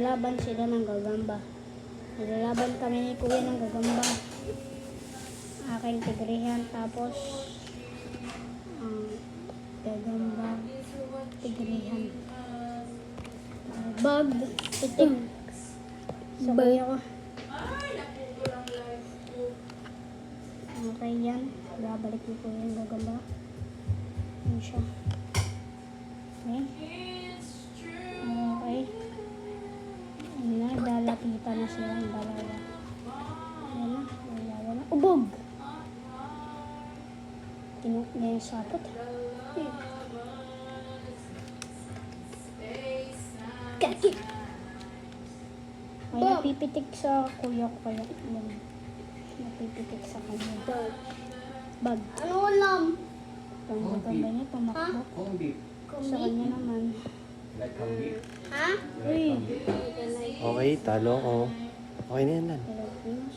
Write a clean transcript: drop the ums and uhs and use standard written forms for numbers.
Naglalaban sila ng gagamba. Naglalaban kami ni Kuya ng gagamba. Aking tigrihan. Tapos, gagamba, tigrihan. Bag, itik. Sa kuya ko. Okay yan. Babalik ni Kuya yung gagamba. Yan siya. Okay. Okay. Ayan na, dalapitan na sila ang dalawa. Ayan na, dalawa na. Ubog! Tinuk na yung sapot. Kaki! Ay, napipitik sa kuya ko kaya. Napipitik sa kanya. Bag. Ano ulam? Pang-gagamba niya, tumakbo. Kung beef. Sa kanya naman. Like kung beef. Ha? Uy! Okay, talo ko. Okay na yan, Lan. Pilipinas.